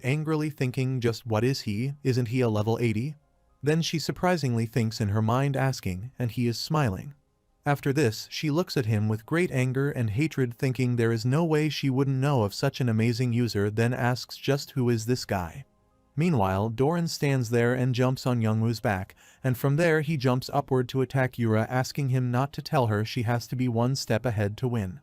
angrily thinking, just what is he, isn't he a level 80? Then she surprisingly thinks in her mind, asking, and he is smiling. After this, she looks at him with great anger and hatred, thinking there is no way she wouldn't know of such an amazing user, then asks, just who is this guy? Meanwhile, Doran stands there and jumps on Youngwoo's back, and from there he jumps upward to attack Yura, asking him not to tell her she has to be one step ahead to win.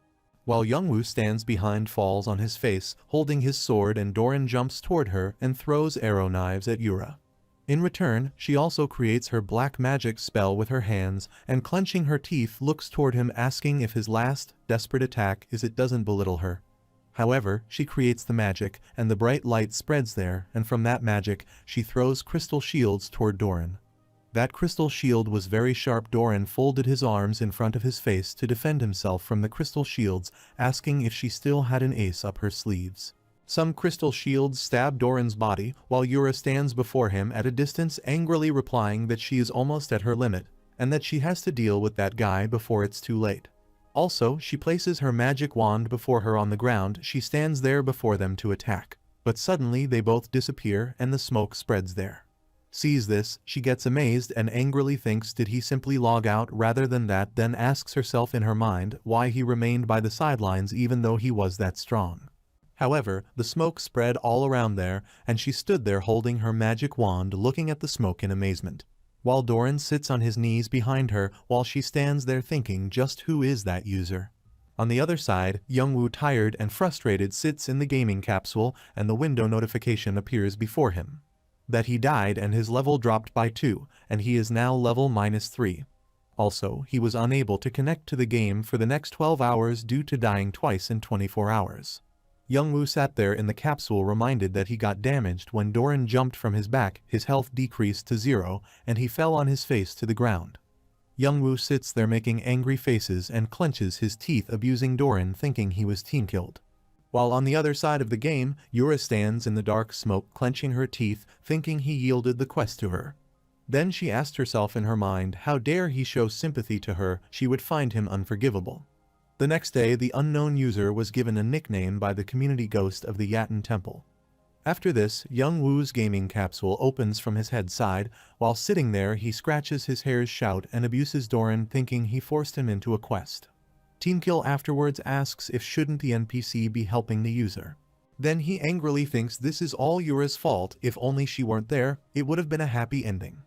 While Youngwoo stands behind, falls on his face, holding his sword, and Doran jumps toward her and throws arrow knives at Yura. In return, she also creates her black magic spell with her hands, and clenching her teeth looks toward him, asking if his last, desperate attack is it doesn't belittle her. However, she creates the magic, and the bright light spreads there, and from that magic, she throws crystal shields toward Doran. That crystal shield was very sharp. Doran folded his arms in front of his face to defend himself from the crystal shields, asking if she still had an ace up her sleeves. Some crystal shields stab Doran's body, while Yura stands before him at a distance, angrily replying that she is almost at her limit, and that she has to deal with that guy before it's too late. Also, she places her magic wand before her on the ground. She stands there before them to attack, but suddenly they both disappear and the smoke spreads there. Sees this, she gets amazed and angrily thinks, did he simply log out rather than that, then asks herself in her mind why he remained by the sidelines even though he was that strong. However, the smoke spread all around there, and she stood there holding her magic wand, looking at the smoke in amazement. While Doran sits on his knees behind her, while she stands there thinking, just who is that user? On the other side, Youngwoo, tired and frustrated, sits in the gaming capsule, and the window notification appears before him that he died and his level dropped by 2, and he is now level -3. Also, he was unable to connect to the game for the next 12 hours due to dying twice in 24 hours. Youngwoo sat there in the capsule, reminded that he got damaged when Doran jumped from his back, his health decreased to 0, and he fell on his face to the ground. Youngwoo sits there making angry faces and clenches his teeth, abusing Doran, thinking he was team killed. While on the other side of the game, Yura stands in the dark smoke, clenching her teeth, thinking he yielded the quest to her. Then she asked herself in her mind, how dare he show sympathy to her, she would find him unforgivable. The next day, the unknown user was given a nickname by the community ghost of the Yaten Temple. After this, Youngwoo's gaming capsule opens from his head side. While sitting there, he scratches his hairs, shout, and abuses Doran, thinking he forced him into a quest. Teamkill afterwards asks if shouldn't the NPC be helping the user. Then he angrily thinks this is all Yura's fault, if only she weren't there, it would have been a happy ending.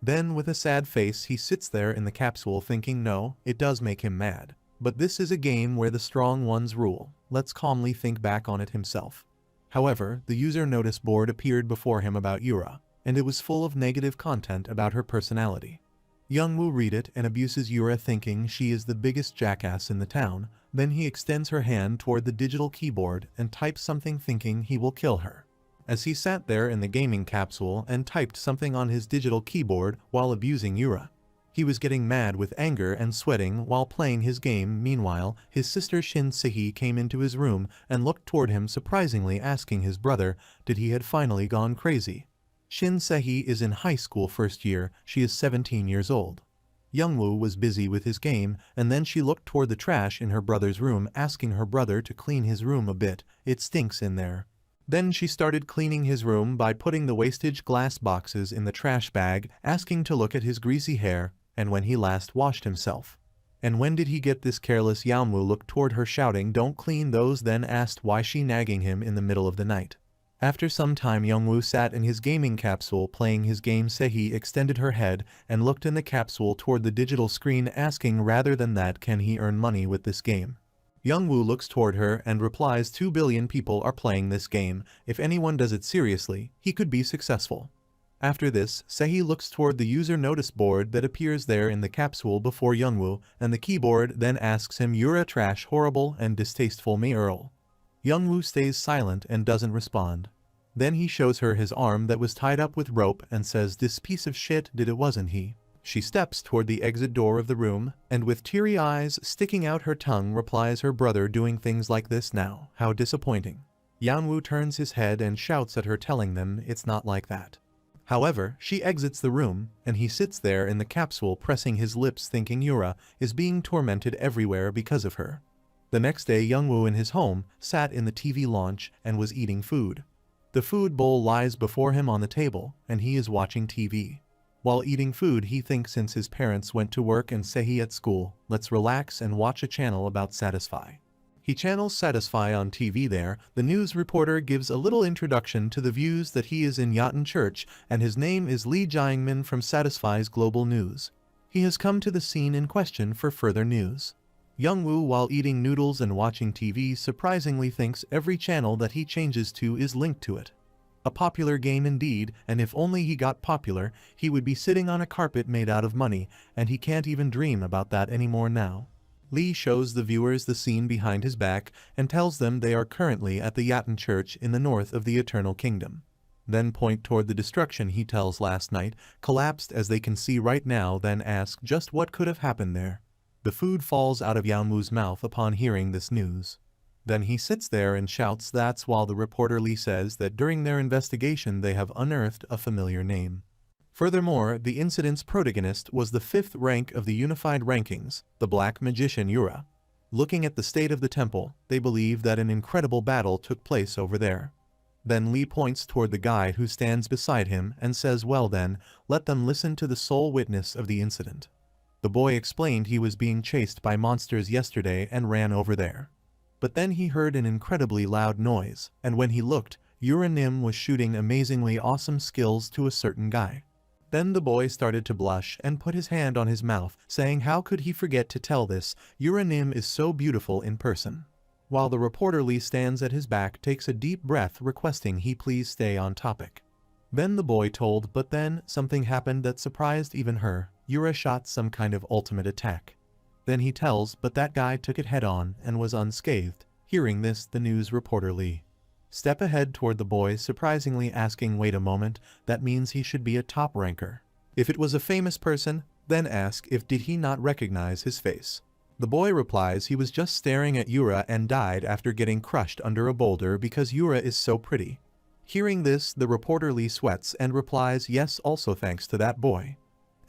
Then with a sad face he sits there in the capsule thinking, no, it does make him mad. But this is a game where the strong ones rule, let's calmly think back on it himself. However, the user notice board appeared before him about Yura, and it was full of negative content about her personality. Youngwoo read it and abuses Yura, thinking she is the biggest jackass in the town. Then he extends her hand toward the digital keyboard and types something, thinking he will kill her. As he sat there in the gaming capsule and typed something on his digital keyboard while abusing Yura, he was getting mad with anger and sweating while playing his game. Meanwhile, his sister Shin Se-hee came into his room and looked toward him surprisingly, asking his brother, did he had finally gone crazy. Shin Se-hee is in high school first year, she is 17 years old. Youngwoo was busy with his game, and then she looked toward the trash in her brother's room, asking her brother to clean his room a bit, it stinks in there. Then she started cleaning his room by putting the wastage glass boxes in the trash bag, asking to look at his greasy hair, and when he last washed himself. And when did he get this careless? Youngwoo looked toward her, shouting, don't clean those, then asked why she nagging him in the middle of the night. After some time, Youngwoo sat in his gaming capsule playing his game. Se-hee extended her head and looked in the capsule toward the digital screen, asking rather than that, can he earn money with this game? Youngwoo looks toward her and replies, 2 billion people are playing this game, if anyone does it seriously, he could be successful. After this, Se-hee looks toward the user notice board that appears there in the capsule before Youngwoo, and the keyboard then asks him, Yura trash, horrible and distasteful me Earl. Youngwoo stays silent and doesn't respond. Then he shows her his arm that was tied up with rope and says, this piece of shit did it, wasn't he? She steps toward the exit door of the room, and with teary eyes sticking out her tongue replies, her brother doing things like this now, how disappointing. Youngwoo turns his head and shouts at her, telling them it's not like that. However, she exits the room, and he sits there in the capsule pressing his lips, thinking Yura is being tormented everywhere because of her. The next day, Youngwoo in his home sat in the TV launch and was eating food. The food bowl lies before him on the table, and he is watching TV. While eating food, he thinks since his parents went to work and Sehi at school, let's relax and watch a channel about Satisfy. He channels Satisfy on TV there. The news reporter gives a little introduction to the views that he is in Yaten Church and his name is Lee Jiangmin from Satisfy's Global News. He has come to the scene in question for further news. Youngwoo, while eating noodles and watching TV, surprisingly thinks every channel that he changes to is linked to it. A popular game indeed, and if only he got popular, he would be sitting on a carpet made out of money, and he can't even dream about that anymore now. Lee shows the viewers the scene behind his back and tells them they are currently at the Yaten Church in the north of the Eternal Kingdom. Then point toward the destruction he tells last night collapsed as they can see right now, then ask just what could have happened there. The food falls out of Yaomu's mouth upon hearing this news. Then he sits there and shouts that's while the reporter Lee says that during their investigation they have unearthed a familiar name. Furthermore, the incident's protagonist was the 5th rank of the unified rankings, the black magician Yura. Looking at the state of the temple, they believe that an incredible battle took place over there. Then Lee points toward the guy who stands beside him and says, well then, let them listen to the sole witness of the incident. The boy explained he was being chased by monsters yesterday and ran over there. But then he heard an incredibly loud noise, and when he looked, newanime was shooting amazingly awesome skills to a certain guy. Then the boy started to blush and put his hand on his mouth, saying how could he forget to tell this, newanime is so beautiful in person. While the reporter Lee stands at his back, takes a deep breath requesting he please stay on topic. Then the boy told, but then something happened that surprised even her, Yura shot some kind of ultimate attack. Then he tells, but that guy took it head on and was unscathed. Hearing this, the news reporter Lee step ahead toward the boy, surprisingly asking wait a moment, that means he should be a top ranker. If it was a famous person, then ask if did he not recognize his face. The boy replies he was just staring at Yura and died after getting crushed under a boulder because Yura is so pretty. Hearing this, the reporter Lee sweats and replies yes, also thanks to that boy.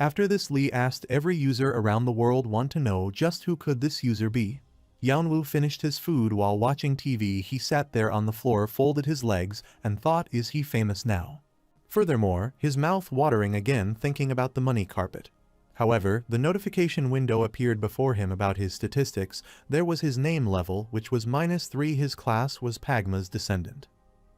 After this, Lee asked every user around the world want to know just who could this user be. Yeonwoo finished his food while watching TV. He sat there on the floor, folded his legs, and thought, is he famous now? Furthermore, his mouth watering again thinking about the money carpet. However, the notification window appeared before him about his statistics. There was his name level, which was -3. His class was Pagma's descendant.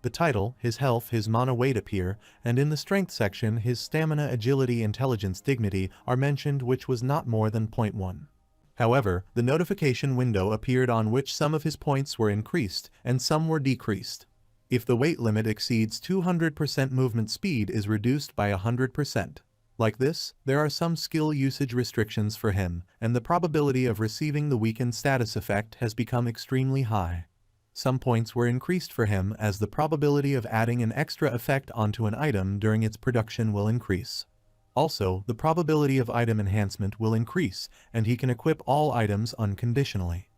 The title, his health, his mana weight appear, and in the strength section his stamina, agility, intelligence, dignity are mentioned, which was not more than 0.1. However, the notification window appeared on which some of his points were increased and some were decreased. If the weight limit exceeds 200%, movement speed is reduced by 100%. Like this, there are some skill usage restrictions for him, and the probability of receiving the weakened status effect has become extremely high. Some points were increased for him as the probability of adding an extra effect onto an item during its production will increase. Also, the probability of item enhancement will increase, and he can equip all items unconditionally.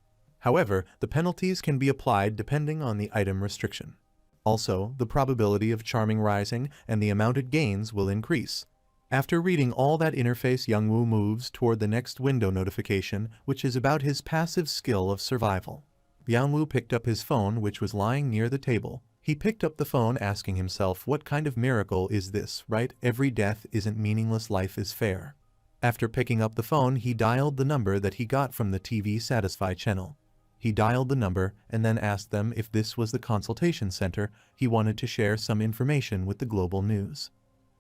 However, the penalties can be applied depending on the item restriction. Also, the probability of charming rising and the amounted gains will increase. After reading all that interface, Youngwoo moves toward the next window notification, which is about his passive skill of survival. Youngwoo picked up his phone, which was lying near the table. He picked up the phone asking himself, what kind of miracle is this, right? Every death isn't meaningless, life is fair. After picking up the phone, he dialed the number that he got from the TV Satisfy channel. He dialed the number and then asked them if this was the consultation center. He wanted to share some information with the global news.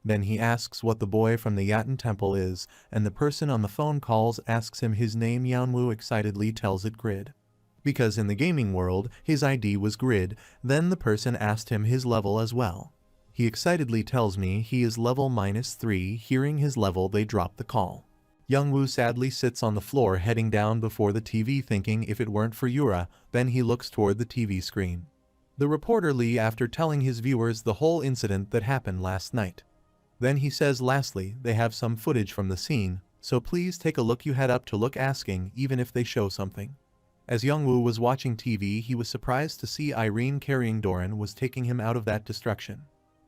Then he asks what the boy from the Yaten temple is, and the person on the phone calls asks him his name. Yeonwoo excitedly tells it Grid. Because in the gaming world, his ID was Grid. Then the person asked him his level as well. He excitedly tells me he is level -3. Hearing his level, they drop the call. Youngwoo sadly sits on the floor heading down before the TV thinking if it weren't for Yura. Then he looks toward the TV screen. The reporter Lee, after telling his viewers the whole incident that happened last night. Then he says lastly, they have some footage from the scene, so please take a look. You head up to look asking even if they show something. As Youngwoo was watching TV, he was surprised to see Irene carrying Doran was taking him out of that destruction.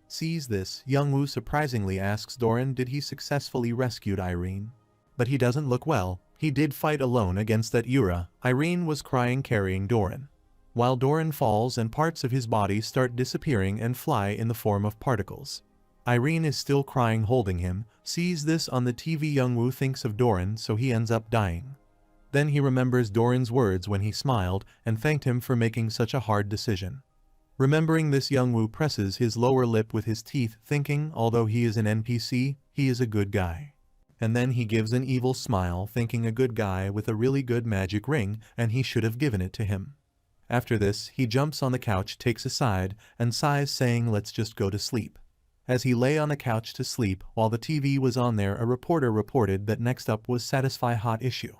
Sees this, Youngwoo surprisingly asks Doran did he successfully rescued Irene. But he doesn't look well. He did fight alone against that Yura. Irene was crying carrying Doran. while Doran falls and parts of his body start disappearing and fly in the form of particles. Irene is still crying holding him, sees this on the TV. Youngwoo thinks of Doran, so he ends up dying. Then he remembers Doran's words when he smiled and thanked him for making such a hard decision. Remembering this, Youngwoo presses his lower lip with his teeth, thinking, although he is an NPC, he is a good guy. And then he gives an evil smile, thinking a good guy with a really good magic ring, and he should have given it to him. After this, he jumps on the couch, takes a side, and sighs, saying, let's just go to sleep. As he lay on the couch to sleep, while the TV was on there, a reporter reported that next up was Satisfy Hot issue.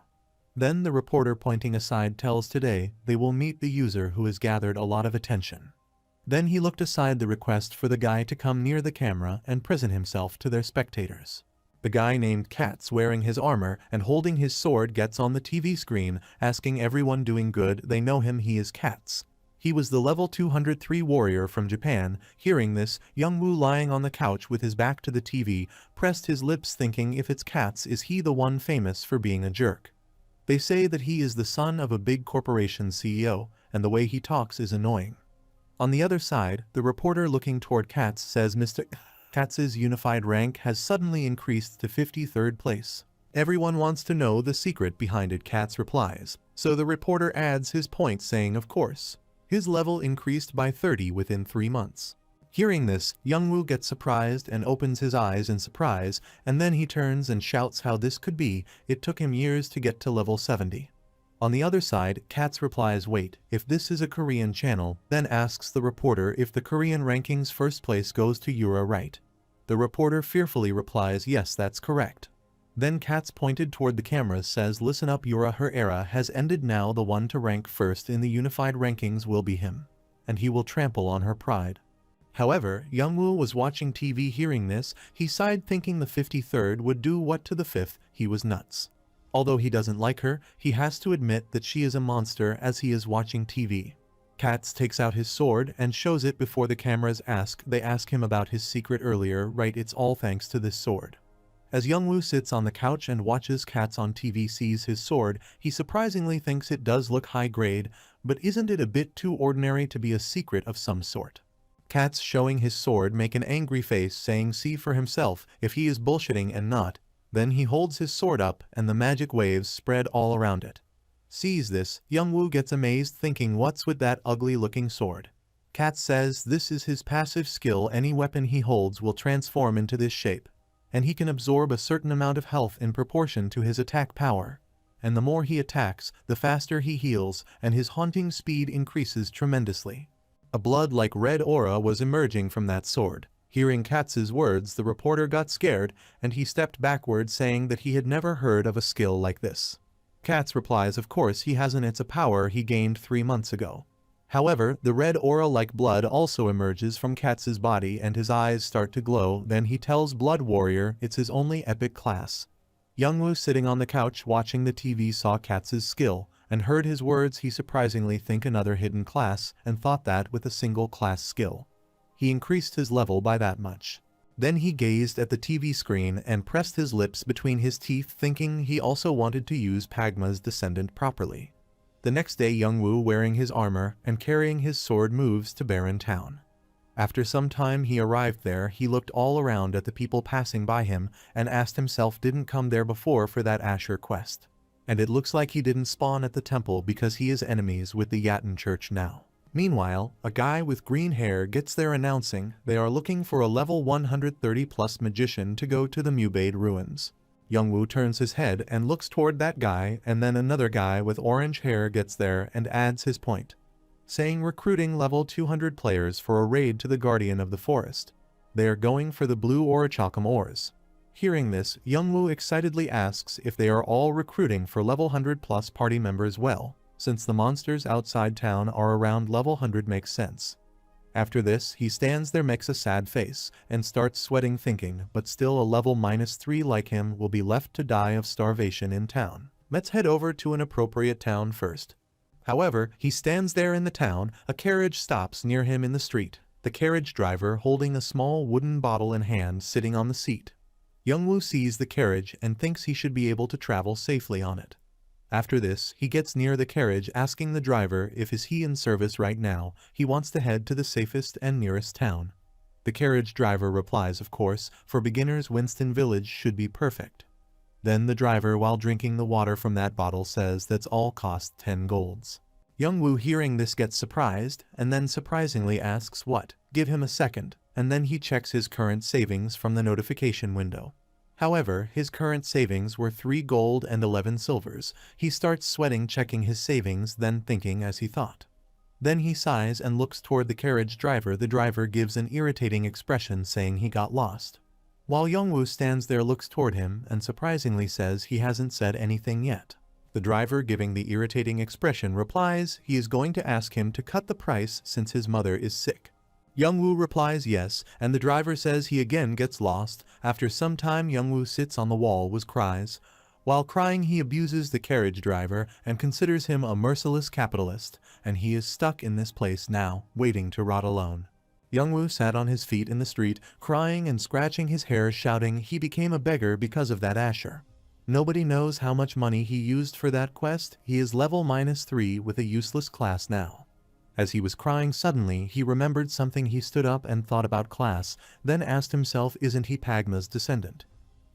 Then the reporter, pointing aside, tells today they will meet the user who has gathered a lot of attention. Then he looked aside the request for the guy to come near the camera and present himself to their spectators. The guy named Katz, wearing his armor and holding his sword, gets on the TV screen, asking everyone doing good they know him. He is Katz. He was the level 203 warrior from Japan. Hearing this, Youngwoo, lying on the couch with his back to the TV, pressed his lips, thinking, if it's Katz, is he the one famous for being a jerk? They say that he is the son of a big corporation CEO, and the way he talks is annoying. On the other side, the reporter, looking toward Katz, says Mr. Katz's unified rank has suddenly increased to 53rd place. Everyone wants to know the secret behind it, Katz replies. So the reporter adds his point, saying, of course. His level increased by 30 within 3 months. Hearing this, Youngwoo gets surprised and opens his eyes in surprise, and then he turns and shouts how this could be. It took him years to get to level 70. On the other side, Katz replies, wait, if this is a Korean channel, then asks the reporter if the Korean rankings first place goes to Yura, right? The reporter fearfully replies, yes, that's correct. Then Katz, pointed toward the camera, says, listen up Yura, her era has ended now. The one to rank first in the unified rankings will be him. And he will trample on her pride. However, Youngwoo was watching TV. Hearing this, he sighed, thinking the 53rd would do what to the 5th. He was nuts. Although he doesn't like her, he has to admit that she is a monster as he is watching TV. Katz takes out his sword and shows it before the cameras. They ask him about his secret earlier, right? It's all thanks to this sword. As Youngwoo sits on the couch and watches Katz on TV, sees his sword, he surprisingly thinks it does look high grade, but isn't it a bit too ordinary to be a secret of some sort? Katz, showing his sword, make an angry face, saying see for himself if he is bullshitting and not. Then he holds his sword up and the magic waves spread all around it. Sees this, Youngwoo gets amazed, thinking what's with that ugly looking sword? Katz says this is his passive skill. Any weapon he holds will transform into this shape. And he can absorb a certain amount of health in proportion to his attack power. And the more he attacks, the faster he heals, and his haunting speed increases tremendously. A blood-like red aura was emerging from that sword. Hearing Katz's words, the reporter got scared, and he stepped backward, saying that he had never heard of a skill like this. Katz replies, of course he hasn't, it's a power he gained 3 months ago. However, the red aura-like blood also emerges from Katz's body and his eyes start to glow. Then he tells Blood Warrior it's his only epic class. Youngwoo, sitting on the couch watching the TV, saw Katz's skill and heard his words. He surprisingly think another hidden class and thought that with a single class skill, he increased his level by that much. Then he gazed at the TV screen and pressed his lips between his teeth, thinking he also wanted to use Pagma's descendant properly. The next day, Youngwoo, wearing his armor and carrying his sword, moves to Barren Town. After some time he arrived there. He looked all around at the people passing by him and asked himself, didn't come there before for that Asher quest. And it looks like he didn't spawn at the temple because he is enemies with the Yaten Church now. Meanwhile, a guy with green hair gets there announcing they are looking for a level 130 plus magician to go to the Mubade ruins. Youngwoo turns his head and looks toward that guy, and then another guy with orange hair gets there and adds his point, saying recruiting level 200 players for a raid to the Guardian of the Forest. They are going for the blue orichalcum ores. Hearing this, Youngwoo excitedly asks if they are all recruiting for level 100 plus party members. Well, since the monsters outside town are around level 100, makes sense. After this, he stands there, makes a sad face, and starts sweating, thinking, but still a level -3 like him will be left to die of starvation in town. Let's head over to an appropriate town first. However, he stands there in the town. A carriage stops near him in the street, the carriage driver holding a small wooden bottle in hand sitting on the seat. Youngwoo sees the carriage and thinks he should be able to travel safely on it. After this, he gets near the carriage asking the driver if is he in service right now. He wants to head to the safest and nearest town. The carriage driver replies, of course, for beginners Winston Village should be perfect. Then the driver, while drinking the water from that bottle, says that's all cost 10 golds. Youngwoo, hearing this, gets surprised, and then surprisingly asks what. Give him a second, and then he checks his current savings from the notification window. However, his current savings were 3 gold and 11 silvers. He starts sweating checking his savings, then thinking as he thought. Then he sighs and looks toward the carriage driver. The driver gives an irritating expression saying he got lost. While Youngwoo stands there, looks toward him and surprisingly says he hasn't said anything yet. The driver, giving the irritating expression, replies he is going to ask him to cut the price since his mother is sick. Youngwoo replies yes, and the driver says he again gets lost. After some time, Youngwoo sits on the wall with cries. While crying, he abuses the carriage driver and considers him a merciless capitalist, and he is stuck in this place now, waiting to rot alone. Youngwoo sat on his feet in the street, crying and scratching his hair, shouting he became a beggar because of that Asher. Nobody knows how much money he used for that quest. He is level -3 with a useless class now. As he was crying, suddenly he remembered something. He stood up and thought about class, then asked himself, isn't he Pagma's descendant?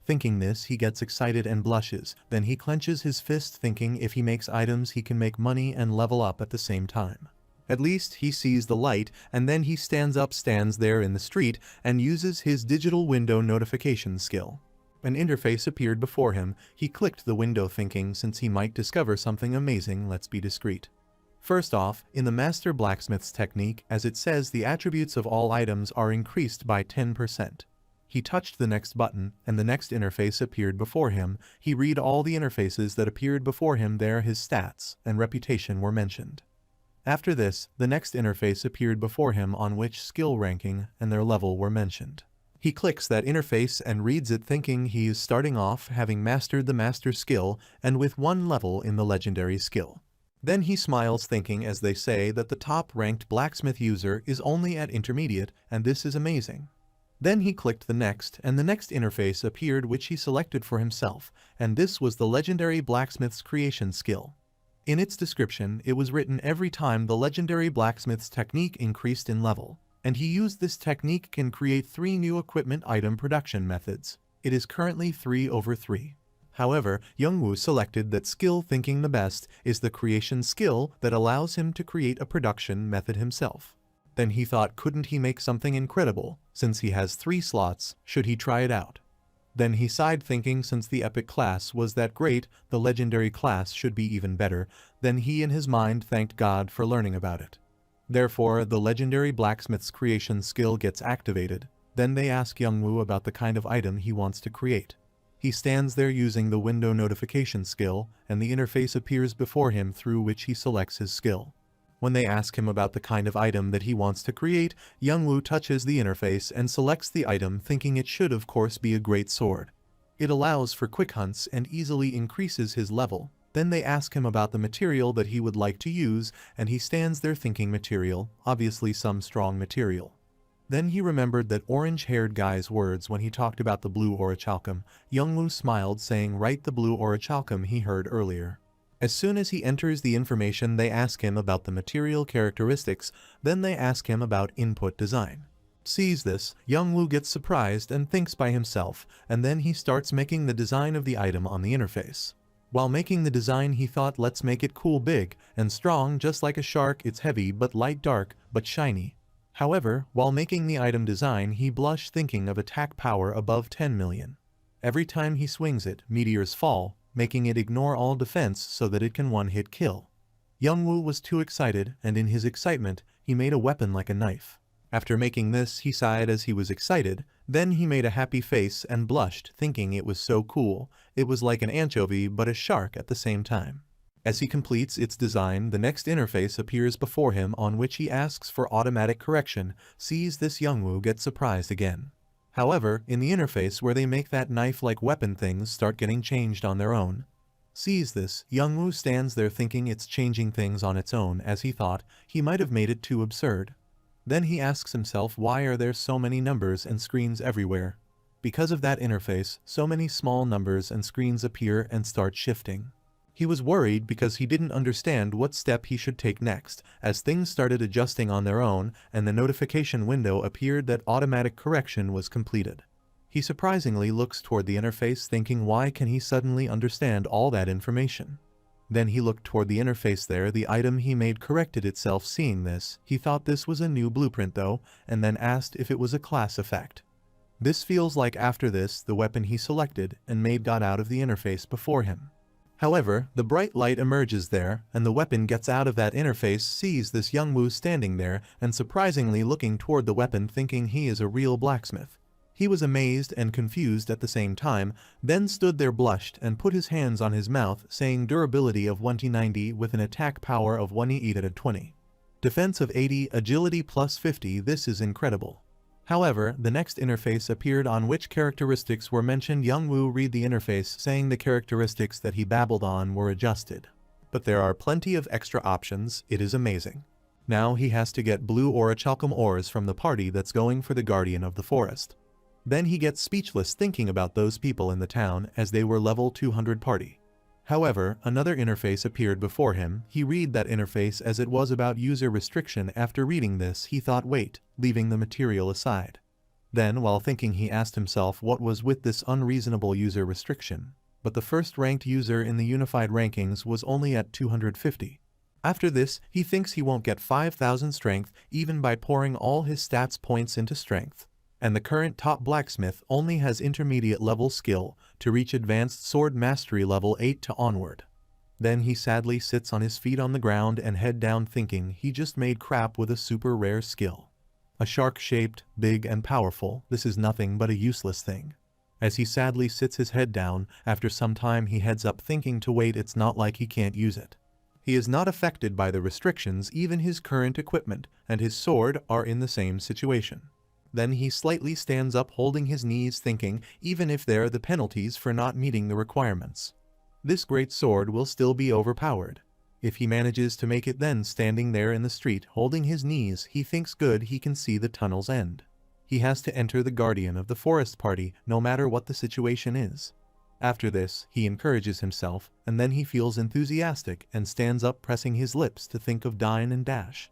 Thinking this, he gets excited and blushes. Then he clenches his fist, thinking if he makes items he can make money and level up at the same time. At least he sees the light, and then he stands there in the street and uses his digital window notification skill. An interface appeared before him. He clicked the window, thinking since he might discover something amazing, let's be discreet. First off, in the Master Blacksmith's technique, as it says, the attributes of all items are increased by 10%. He touched the next button, and the next interface appeared before him. He read all the interfaces that appeared before him. There his stats and reputation were mentioned. After this, the next interface appeared before him on which skill ranking and their level were mentioned. He clicks that interface and reads it, thinking he is starting off having mastered the master skill and with 1 level in the legendary skill. Then he smiles, thinking, as they say, that the top-ranked blacksmith user is only at intermediate, and this is amazing. Then he clicked the next, and the next interface appeared which he selected for himself, and this was the legendary blacksmith's creation skill. In its description, it was written every time the legendary blacksmith's technique increased in level, and he used this technique can create 3 new equipment item production methods. It is currently 3/3. However, Youngwoo selected that skill, thinking the best is the creation skill that allows him to create a production method himself. Then he thought, couldn't he make something incredible? Since he has 3 slots, should he try it out? Then he sighed, thinking since the epic class was that great, the legendary class should be even better. Then he in his mind thanked God for learning about it. Therefore, the legendary blacksmith's creation skill gets activated. Then they ask Youngwoo about the kind of item he wants to create. He stands there using the window notification skill, and the interface appears before him through which he selects his skill. When they ask him about the kind of item that he wants to create, Youngwoo touches the interface and selects the item, thinking it should of course be a great sword. It allows for quick hunts and easily increases his level. Then they ask him about the material that he would like to use, and he stands there thinking material, obviously some strong material. Then he remembered that orange-haired guy's words when he talked about the blue orichalcum. Youngwoo smiled, saying right, the blue orichalcum he heard earlier. As soon as he enters the information, they ask him about the material characteristics, then they ask him about input design. Sees this, Youngwoo gets surprised and thinks by himself, and then he starts making the design of the item on the interface. While making the design, he thought, let's make it cool, big, and strong, just like a shark. It's heavy but light, dark, but shiny. However, while making the item design, he blushed, thinking of attack power above 10 million. Every time he swings it, meteors fall, making it ignore all defense so that it can one-hit kill. Youngwoo was too excited, and in his excitement, he made a weapon like a knife. After making this, he sighed as he was excited, then he made a happy face and blushed, thinking it was so cool. It was like an anchovy but a shark at the same time. As he completes its design, the next interface appears before him on which he asks for automatic correction. Sees this, Youngwoo gets surprised again. However, in the interface where they make that knife-like weapon, things start getting changed on their own. Sees this, Youngwoo stands there thinking it's changing things on its own, as he thought he might have made it too absurd. Then he asks himself, why are there so many numbers and screens everywhere? Because of that interface, so many small numbers and screens appear and start shifting. He was worried because he didn't understand what step he should take next, as things started adjusting on their own and the notification window appeared that automatic correction was completed. He surprisingly looks toward the interface thinking why can he suddenly understand all that information. Then he looked toward the interface there, the item he made corrected itself. Seeing this, he thought this was a new blueprint though, and then asked if it was a class effect. This feels like after this the weapon he selected and made got out of the interface before him. However, the bright light emerges there, and the weapon gets out of that interface, sees this young Woo standing there, and surprisingly looking toward the weapon thinking he is a real blacksmith. He was amazed and confused at the same time, then stood there blushed and put his hands on his mouth, saying durability of 190 with an attack power of 120. Defense of 80, agility plus 50, this is incredible. However, the next interface appeared on which characteristics were mentioned. Young Woo read the interface saying the characteristics that he babbled on were adjusted. But there are plenty of extra options, it is amazing. Now he has to get blue orichalcum ores from the party that's going for the guardian of the forest. Then he gets speechless thinking about those people in the town as they were level 200 party. However, another interface appeared before him. He read that interface as it was about user restriction. After reading this he thought wait, leaving the material aside. Then while thinking he asked himself what was with this unreasonable user restriction. But the first ranked user in the unified rankings was only at 250. After this he thinks he won't get 5000 strength even by pouring all his stats points into strength. And the current top blacksmith only has intermediate level skill to reach advanced sword mastery level 8 to onward. Then he sadly sits on his feet on the ground and head down thinking he just made crap with a super rare skill. A shark-shaped, big and powerful, this is nothing but a useless thing. As he sadly sits his head down, after some time he heads up thinking to wait, it's not like he can't use it. He is not affected by the restrictions, even his current equipment and his sword are in the same situation. Then he slightly stands up holding his knees thinking, even if there are the penalties for not meeting the requirements, this great sword will still be overpowered. If he manages to make it, then standing there in the street holding his knees, he thinks good he can see the tunnel's end. He has to enter the guardian of the forest party no matter what the situation is. After this, he encourages himself, and then he feels enthusiastic and stands up pressing his lips to think of dine and dash.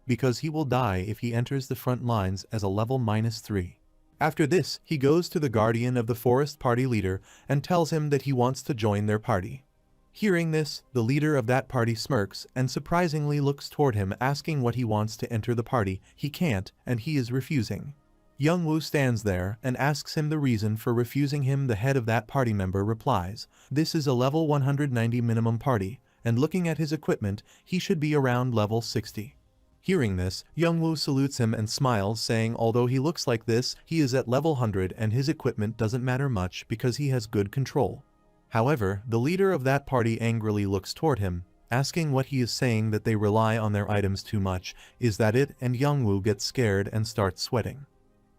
Because he will die if he enters the front lines as a level -3. After this, he goes to the guardian of the forest party leader and tells him that he wants to join their party. Hearing this, the leader of that party smirks and surprisingly looks toward him asking what he wants to enter the party. He can't, and he is refusing. Young Woo stands there and asks him the reason for refusing him. The head of that party member replies, this is a level 190 minimum party, and looking at his equipment, he should be around level 60. Hearing this, Young Woo salutes him and smiles, saying although he looks like this, he is at level 100 and his equipment doesn't matter much because he has good control. However, the leader of that party angrily looks toward him, asking what he is saying, that they rely on their items too much. Is that it? And Young Woo gets scared and starts sweating.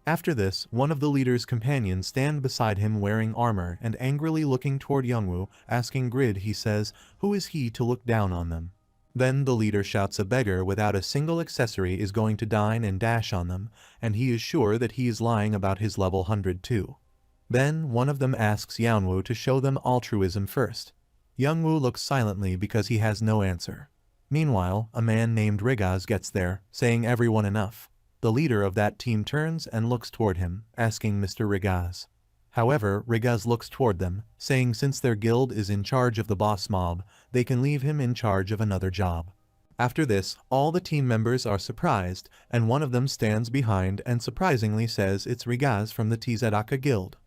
After this, one of the leader's companions stand beside him wearing armor and angrily looking toward Young Woo, asking Grid. He says, who is he to look down on them? Then the leader shouts a beggar without a single accessory is going to dine and dash on them, and he is sure that he is lying about his level 100 too. Then one of them asks Young Woo to show them altruism first. Young Woo looks silently because he has no answer. Meanwhile, a man named Regaz gets there, saying everyone enough. The leader of that team turns and looks toward him, asking Mr. Regaz. However, Regaz looks toward them, saying since their guild is in charge of the boss mob, they can leave him in charge of another job. After this, all the team members are surprised, and one of them stands behind and surprisingly says it's Regaz from the Tzedaka guild.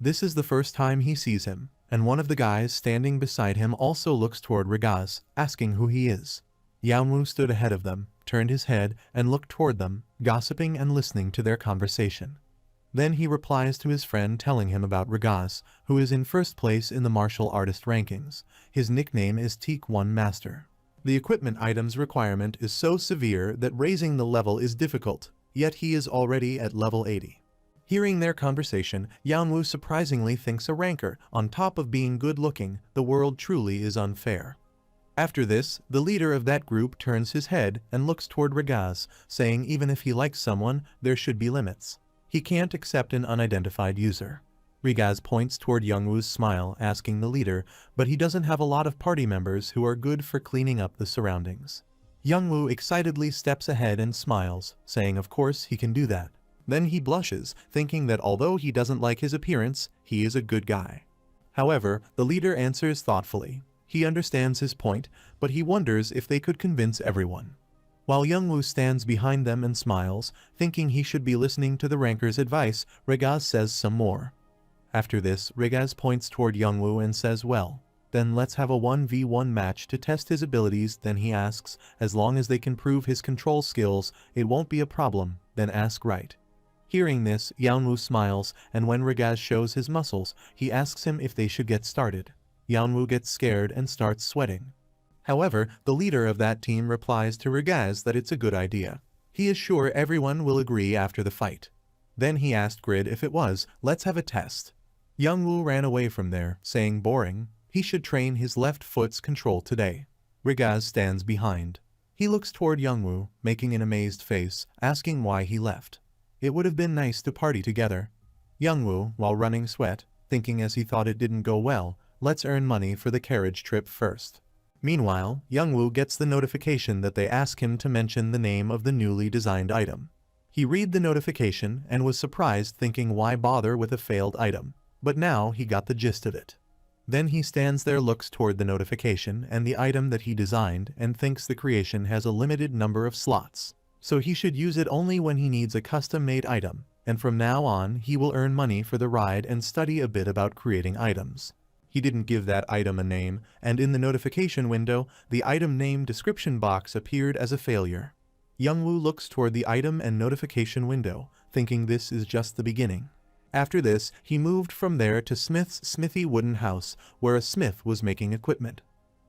This is the first time he sees him, and one of the guys standing beside him also looks toward Regaz, asking who he is. Yaunwu stood ahead of them, turned his head, and looked toward them, gossiping and listening to their conversation. Then he replies to his friend telling him about Regaz, who is in first place in the martial artist rankings. His nickname is Teak 1 Master. The equipment items requirement is so severe that raising the level is difficult, yet he is already at level 80. Hearing their conversation, Yaunwu surprisingly thinks a ranker, on top of being good-looking, the world truly is unfair. After this, the leader of that group turns his head and looks toward Regaz, saying even if he likes someone, there should be limits. He can't accept an unidentified user. Regaz points toward Youngwoo's smile, asking the leader, but he doesn't have a lot of party members who are good for cleaning up the surroundings. Youngwoo excitedly steps ahead and smiles, saying of course he can do that. Then he blushes, thinking that although he doesn't like his appearance, he is a good guy. However, the leader answers thoughtfully. He understands his point, but he wonders if they could convince everyone. While Youngwoo stands behind them and smiles, thinking he should be listening to the ranker's advice, Regaz says some more. After this, Regaz points toward Youngwoo and says, well, then let's have a 1v1 match to test his abilities. Then he asks, as long as they can prove his control skills, it won't be a problem, then ask right. Hearing this, Youngwoo smiles, and when Regaz shows his muscles, he asks him if they should get started. Youngwoo gets scared and starts sweating. However, the leader of that team replies to Regaz that it's a good idea. He is sure everyone will agree after the fight. Then he asked Grid if it was, let's have a test. Youngwoo ran away from there, saying boring, he should train his left foot's control today. Regaz stands behind. He looks toward Youngwoo, making an amazed face, asking why he left. It would have been nice to party together. Youngwoo, while running sweat, thinking as he thought it didn't go well, let's earn money for the carriage trip first. Meanwhile, Youngwoo gets the notification that they ask him to mention the name of the newly designed item. He read the notification and was surprised, thinking why bother with a failed item. But now he got the gist of it. Then he stands there, looks toward the notification and the item that he designed, and thinks the creation has a limited number of slots. So he should use it only when he needs a custom-made item, and from now on he will earn money for the ride and study a bit about creating items. He didn't give that item a name, and in the notification window, the item name description box appeared as a failure. Youngwoo looks toward the item and notification window, thinking this is just the beginning. After this, he moved from there to Smith's smithy wooden house, where a smith was making equipment.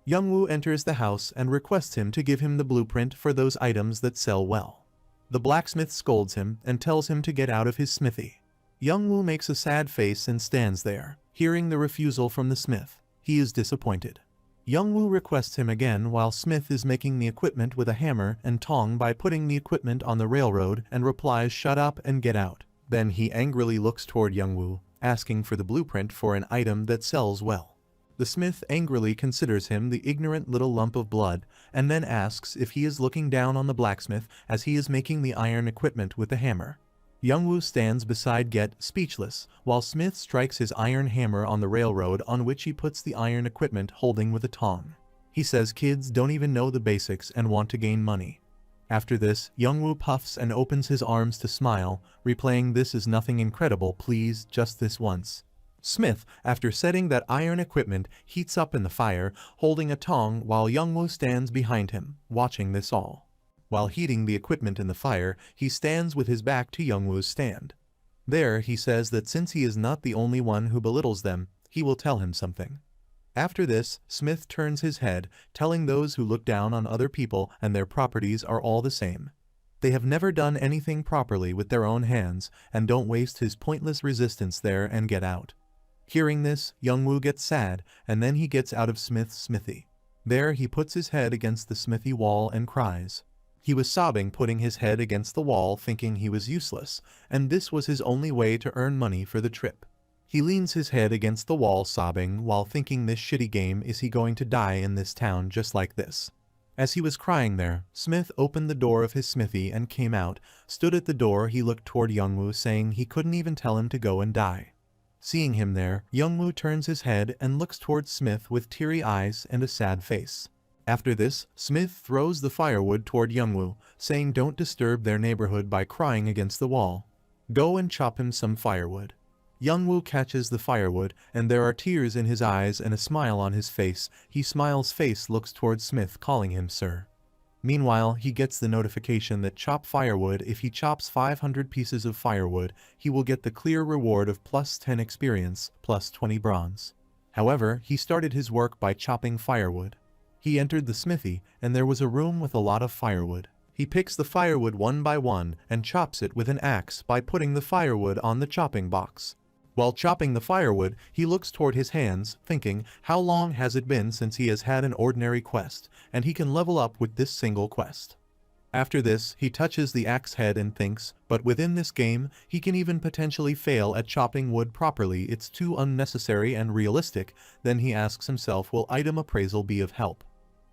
Youngwoo enters the house and requests him to give him the blueprint for those items that sell well. The blacksmith scolds him and tells him to get out of his smithy. Youngwoo makes a sad face and stands there, hearing the refusal from the smith. He is disappointed. Youngwoo requests him again while Smith is making the equipment with a hammer and tong by putting the equipment on the railroad, and replies, shut up and get out. Then he angrily looks toward Youngwoo, asking for the blueprint for an item that sells well. The smith angrily considers him the ignorant little lump of blood, and then asks if he is looking down on the blacksmith as he is making the iron equipment with the hammer. Youngwoo stands beside Get, speechless, while Smith strikes his iron hammer on the railroad, on which he puts the iron equipment holding with a tong. He says kids don't even know the basics and want to gain money. After this, Youngwoo puffs and opens his arms to smile, replaying, this is nothing incredible, please, just this once. Smith, after setting that iron equipment, heats up in the fire, holding a tong while Youngwoo stands behind him, watching this all. While heating the equipment in the fire, he stands with his back to Youngwoo's stand. There he says that since he is not the only one who belittles them, he will tell him something. After this, Smith turns his head, telling those who look down on other people and their properties are all the same. They have never done anything properly with their own hands, and don't waste his pointless resistance there and get out. Hearing this, Youngwoo gets sad, and then he gets out of Smith's smithy. There he puts his head against the smithy wall and cries. He was sobbing, putting his head against the wall, thinking he was useless, and this was his only way to earn money for the trip. He leans his head against the wall, sobbing, while thinking, this shitty game, is he going to die in this town just like this? As he was crying there, Smith opened the door of his smithy and came out. Stood at the door, he looked toward Youngwoo, saying he couldn't even tell him to go and die. Seeing him there, Youngwoo turns his head and looks toward Smith with teary eyes and a sad face. After this, Smith throws the firewood toward Youngwoo, saying don't disturb their neighborhood by crying against the wall. Go and chop him some firewood. Youngwoo catches the firewood, and there are tears in his eyes and a smile on his face. He smiles, face looks toward Smith, calling him sir. Meanwhile, he gets the notification that chop firewood. If he chops 500 pieces of firewood, he will get the clear reward of plus 10 experience, plus 20 bronze. However, he started his work by chopping firewood. He entered the smithy, and there was a room with a lot of firewood. He picks the firewood one by one and chops it with an axe by putting the firewood on the chopping box. While chopping the firewood, he looks toward his hands, thinking, how long has it been since he has had an ordinary quest, and he can level up with this single quest. After this, he touches the axe head and thinks, but within this game, he can even potentially fail at chopping wood properly, it's too unnecessary and realistic. Then he asks himself, will item appraisal be of help?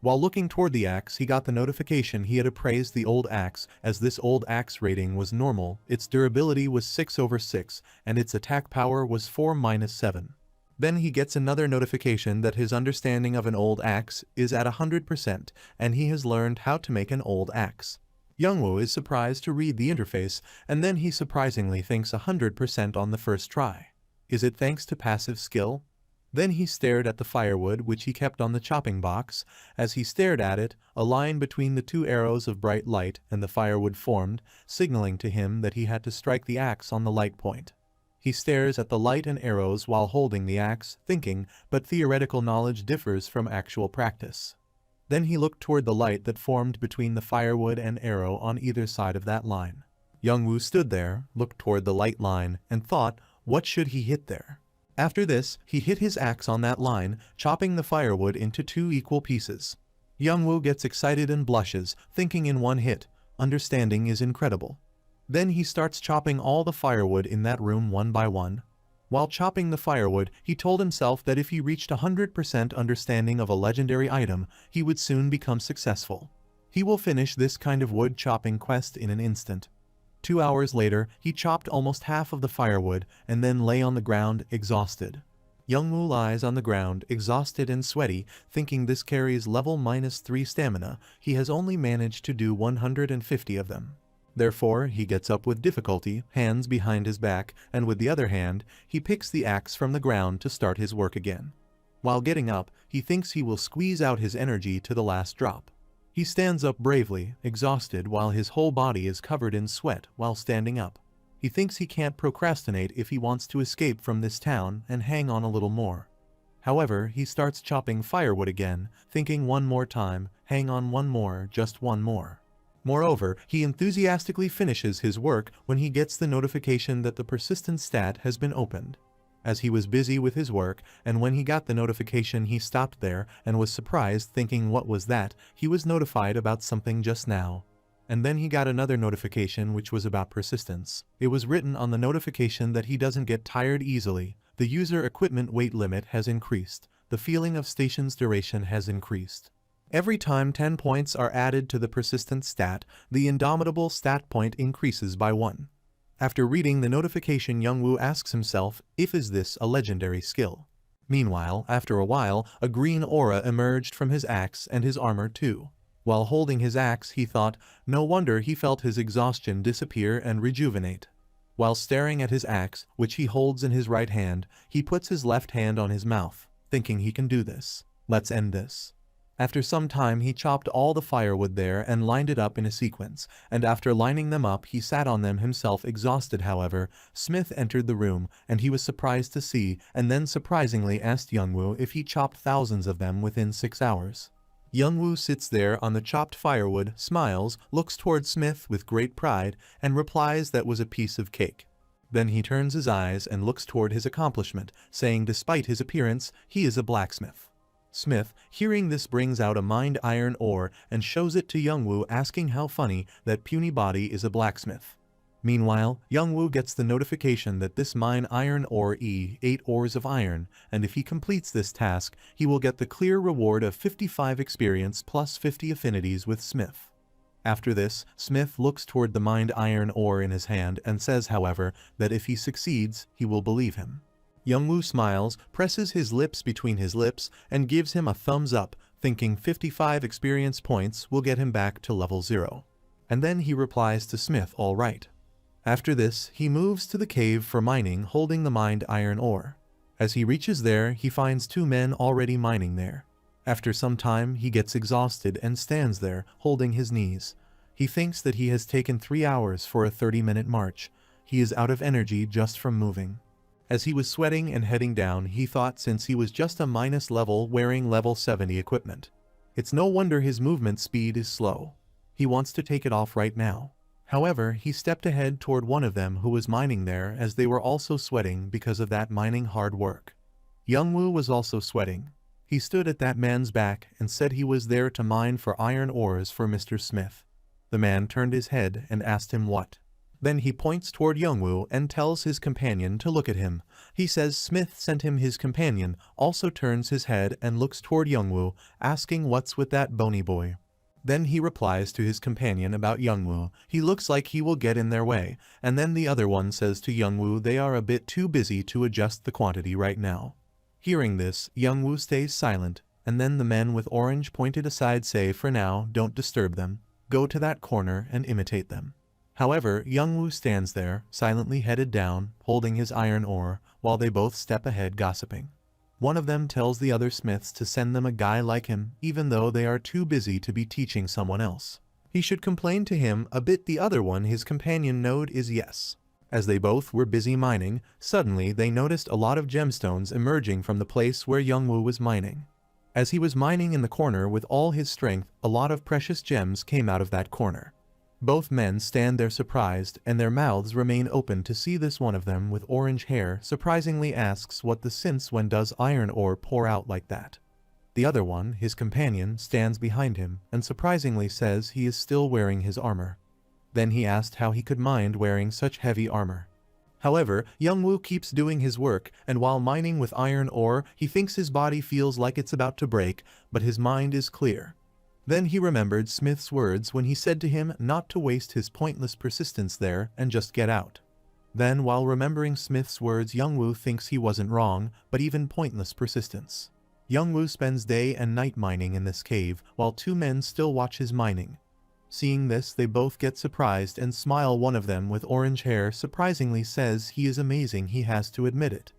While looking toward the axe, he got the notification he had appraised the old axe, as this old axe rating was normal, its durability was 6/6, and its attack power was 4-7. Then he gets another notification that his understanding of an old axe is at 100%, and he has learned how to make an old axe. Youngwoo is surprised to read the interface, and then he surprisingly thinks 100% on the first try. Is it thanks to passive skill? Then he stared at the firewood which he kept on the chopping box. As he stared at it, a line between the two arrows of bright light and the firewood formed, signaling to him that he had to strike the axe on the light point. He stares at the light and arrows while holding the axe, thinking, but theoretical knowledge differs from actual practice. Then he looked toward the light that formed between the firewood and arrow on either side of that line. Youngwoo stood there, looked toward the light line, and thought, what should he hit there? After this, he hit his axe on that line, chopping the firewood into 2 equal pieces. Youngwoo gets excited and blushes, thinking in one hit, understanding is incredible. Then he starts chopping all the firewood in that room one by one. While chopping the firewood, he told himself that if he reached 100% understanding of a legendary item, he would soon become successful. He will finish this kind of wood chopping quest in an instant. 2 hours later, he chopped almost half of the firewood and then lay on the ground, exhausted. Youngwoo lies on the ground, exhausted and sweaty, thinking this carries level -3 stamina. He has only managed to do 150 of them. Therefore, he gets up with difficulty, hands behind his back, and with the other hand, he picks the axe from the ground to start his work again. While getting up, he thinks he will squeeze out his energy to the last drop. He stands up bravely, exhausted while his whole body is covered in sweat while standing up. He thinks he can't procrastinate if he wants to escape from this town and hang on a little more. However, he starts chopping firewood again, thinking one more time, hang on one more, just one more. Moreover, he enthusiastically finishes his work when he gets the notification that the persistence stat has been opened. As he was busy with his work, and when he got the notification he stopped there and was surprised, thinking what was that, he was notified about something just now. And then he got another notification which was about persistence. It was written on the notification that he doesn't get tired easily, the user equipment weight limit has increased, the feeling of station's duration has increased. Every time 10 points are added to the persistence stat, the indomitable stat point increases by 1. After reading the notification, Youngwoo asks himself, if is this a legendary skill? Meanwhile, after a while, a green aura emerged from his axe and his armor too. While holding his axe, he thought, no wonder he felt his exhaustion disappear and rejuvenate. While staring at his axe, which he holds in his right hand, he puts his left hand on his mouth, thinking he can do this. Let's end this. After some time he chopped all the firewood there and lined it up in a sequence, and after lining them up he sat on them himself exhausted. However, Smith entered the room, and he was surprised to see, and then surprisingly asked Youngwoo if he chopped thousands of them within 6 hours. Youngwoo sits there on the chopped firewood, smiles, looks toward Smith with great pride, and replies that was a piece of cake. Then he turns his eyes and looks toward his accomplishment, saying despite his appearance, he is a blacksmith. Smith, hearing this, brings out a mined iron ore and shows it to Youngwoo, asking how funny that puny body is a blacksmith. Meanwhile, Youngwoo gets the notification that this mine iron ore 8 ores of iron, and if he completes this task, he will get the clear reward of 55 experience plus 50 affinities with Smith. After this, Smith looks toward the mined iron ore in his hand and says, however, that if he succeeds, he will believe him. Youngwoo smiles, presses his lips between his lips, and gives him a thumbs up, thinking 55 experience points will get him back to level 0. And then he replies to Smith, all right. After this, he moves to the cave for mining, holding the mined iron ore. As he reaches there, he finds 2 men already mining there. After some time, he gets exhausted and stands there, holding his knees. He thinks that he has taken 3 hours for a 30-minute march. He is out of energy just from moving. As he was sweating and heading down, he thought since he was just a minus level wearing level 70 equipment, it's no wonder his movement speed is slow. He wants to take it off right now. However, he stepped ahead toward one of them who was mining there, as they were also sweating because of that mining hard work. Youngwoo was also sweating. He stood at that man's back and said he was there to mine for iron ores for Mr. Smith. The man turned his head and asked him what. Then he points toward Youngwoo and tells his companion to look at him. He says Smith sent him. His companion also turns his head and looks toward Youngwoo, asking what's with that bony boy. Then he replies to his companion about Youngwoo. He looks like he will get in their way, and then the other one says to Youngwoo they are a bit too busy to adjust the quantity right now. Hearing this, Youngwoo stays silent, and then the men with orange pointed aside say for now don't disturb them, go to that corner and imitate them. However, Youngwoo stands there, silently headed down, holding his iron ore, while they both step ahead gossiping. One of them tells the other smiths to send them a guy like him, even though they are too busy to be teaching someone else. He should complain to him a bit. The other one, his companion, node is yes. As they both were busy mining, suddenly they noticed a lot of gemstones emerging from the place where Youngwoo was mining. As he was mining in the corner with all his strength, a lot of precious gems came out of that corner. Both men stand there surprised, and their mouths remain open to see this. One of them with orange hair surprisingly asks what the since when does iron ore pour out like that. The other one, his companion, stands behind him and surprisingly says he is still wearing his armor. Then he asked how he could mind wearing such heavy armor. However, Youngwoo keeps doing his work, and while mining with iron ore, he thinks his body feels like it's about to break, but his mind is clear. Then he remembered Smith's words when he said to him not to waste his pointless persistence there and just get out. Then while remembering Smith's words, Youngwoo thinks he wasn't wrong, but even pointless persistence. Youngwoo spends day and night mining in this cave, while two men still watch his mining. Seeing this, they both get surprised and smile. One of them with orange hair surprisingly says he is amazing, he has to admit it.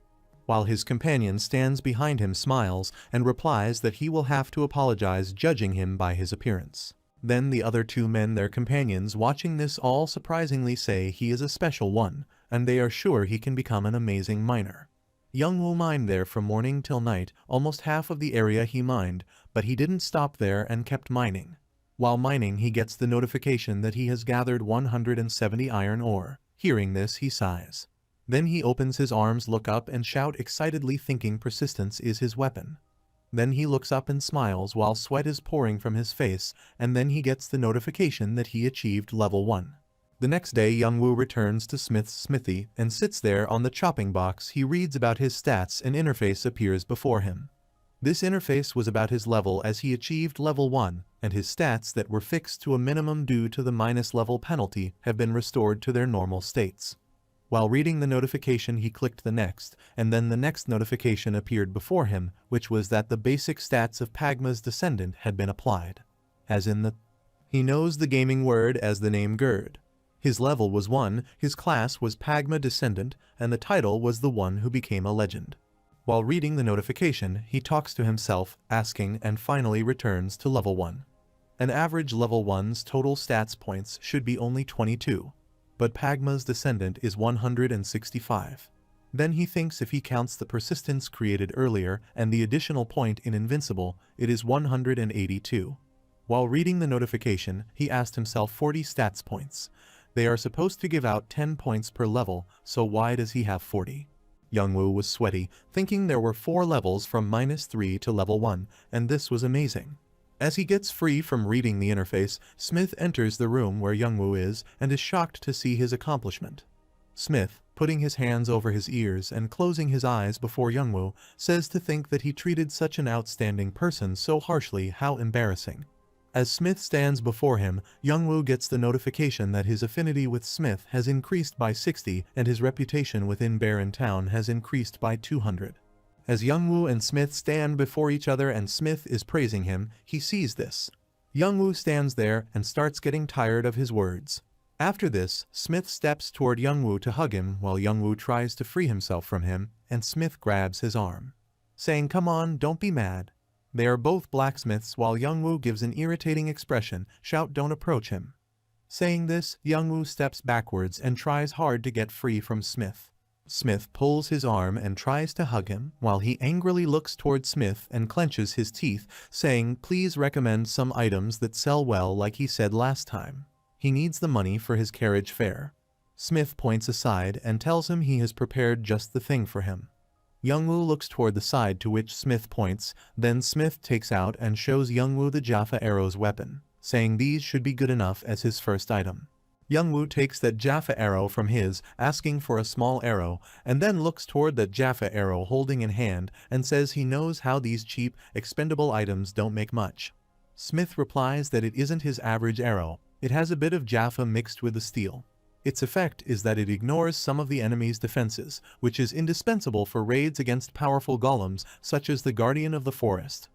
While his companion stands behind him, smiles, and replies that he will have to apologize, judging him by his appearance. Then the other two men, their companions, watching this all surprisingly say he is a special one, and they are sure he can become an amazing miner. Youngwoo mined there from morning till night, almost half of the area he mined, but he didn't stop there and kept mining. While mining, he gets the notification that he has gathered 170 iron ore. Hearing this, he sighs. Then he opens his arms, look up and shout excitedly, thinking persistence is his weapon. Then he looks up and smiles while sweat is pouring from his face, and then he gets the notification that he achieved level 1. The next day, Youngwoo returns to Smith's smithy and sits there on the chopping box. He reads about his stats. An interface appears before him. This interface was about his level, as he achieved level 1, and his stats that were fixed to a minimum due to the minus level penalty have been restored to their normal states. While reading the notification, he clicked the next, and then the next notification appeared before him, which was that the basic stats of Pagma's descendant had been applied. As in the... He knows the gaming word as the name Gerd. His level was 1, his class was Pagma descendant, and the title was the one who became a legend. While reading the notification, he talks to himself, asking, and finally returns to level 1. An average level 1's total stats points should be only 22. But Pagma's descendant is 165. Then he thinks if he counts the persistence created earlier and the additional point in invincible, it is 182. While reading the notification, he asked himself 40 stats points. They are supposed to give out 10 points per level, so why does he have 40? Youngwoo was sweaty, thinking there were 4 levels from -3 to level 1, and this was amazing. As he gets free from reading the interface, Smith enters the room where Youngwoo is and is shocked to see his accomplishment. Smith, putting his hands over his ears and closing his eyes before Youngwoo, says to think that he treated such an outstanding person so harshly, how embarrassing. As Smith stands before him, Youngwoo gets the notification that his affinity with Smith has increased by 60 and his reputation within Barren Town has increased by 200. As Youngwoo and Smith stand before each other and Smith is praising him, he sees this. Youngwoo stands there and starts getting tired of his words. After this, Smith steps toward Youngwoo to hug him while Youngwoo tries to free himself from him, and Smith grabs his arm, saying, "Come on, don't be mad." They are both blacksmiths while Youngwoo gives an irritating expression, shout, "Don't approach him." Saying this, Youngwoo steps backwards and tries hard to get free from Smith. Smith pulls his arm and tries to hug him, while he angrily looks toward Smith and clenches his teeth, saying, "Please recommend some items that sell well like he said last time. He needs the money for his carriage fare." Smith points aside and tells him he has prepared just the thing for him. Youngwoo looks toward the side to which Smith points, then Smith takes out and shows Youngwoo the Jaffa Arrow's weapon, saying these should be good enough as his first item. Youngwoo takes that Jaffa arrow from his, asking for a small arrow, and then looks toward that Jaffa arrow holding in hand and says he knows how these cheap, expendable items don't make much. Smith replies that it isn't his average arrow, it has a bit of Jaffa mixed with the steel. Its effect is that it ignores some of the enemy's defenses, which is indispensable for raids against powerful golems such as the Guardian of the Forest.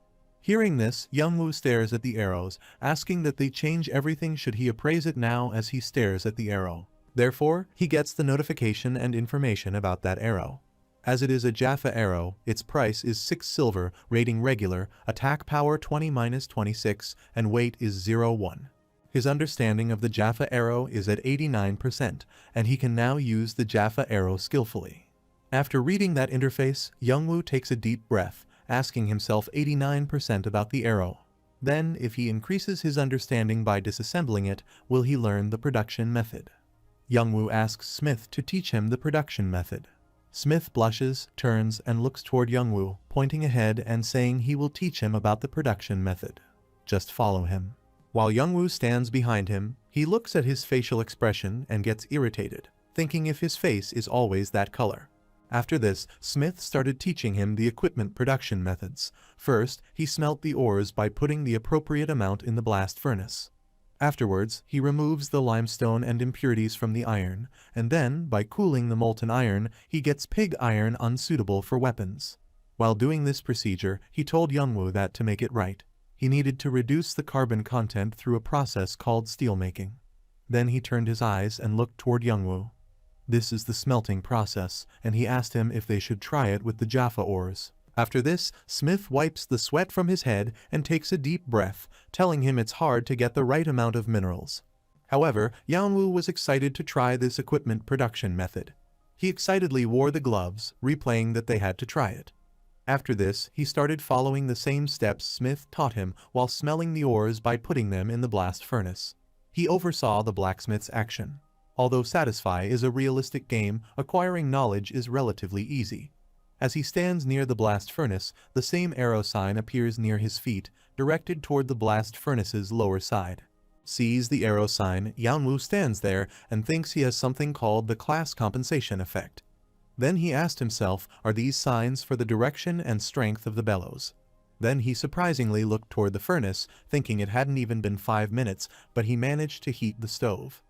Hearing this, Youngwoo stares at the arrows, asking that they change everything should he appraise it now as he stares at the arrow. Therefore, he gets the notification and information about that arrow. As it is a Jaffa arrow, its price is 6 silver, rating regular, attack power 20-26, and weight is 0-1. His understanding of the Jaffa arrow is at 89%, and he can now use the Jaffa arrow skillfully. After reading that interface, Youngwoo takes a deep breath, asking himself 89% about the arrow. Then, if he increases his understanding by disassembling it, will he learn the production method? Youngwoo asks Smith to teach him the production method. Smith blushes, turns, and looks toward Youngwoo, pointing ahead and saying he will teach him about the production method. Just follow him. While Youngwoo stands behind him, he looks at his facial expression and gets irritated, thinking if his face is always that color. After this, Smith started teaching him the equipment production methods. First, he smelt the ores by putting the appropriate amount in the blast furnace. Afterwards, he removes the limestone and impurities from the iron, and then, by cooling the molten iron, he gets pig iron unsuitable for weapons. While doing this procedure, he told Youngwoo that to make it right, he needed to reduce the carbon content through a process called steelmaking. Then he turned his eyes and looked toward Youngwoo. This is the smelting process, and he asked him if they should try it with the Jaffa ores. After this, Smith wipes the sweat from his head and takes a deep breath, telling him it's hard to get the right amount of minerals. However, Youngwoo was excited to try this equipment production method. He excitedly wore the gloves, replaying that they had to try it. After this, he started following the same steps Smith taught him while smelling the ores by putting them in the blast furnace. He oversaw the blacksmith's action. Although Satisfy is a realistic game, acquiring knowledge is relatively easy. As he stands near the blast furnace, the same arrow sign appears near his feet, directed toward the blast furnace's lower side. Sees the arrow sign, Youngwoo stands there and thinks he has something called the class compensation effect. Then he asked himself, are these signs for the direction and strength of the bellows? Then he surprisingly looked toward the furnace, thinking it hadn't even been 5 minutes, but he managed to heat the stove.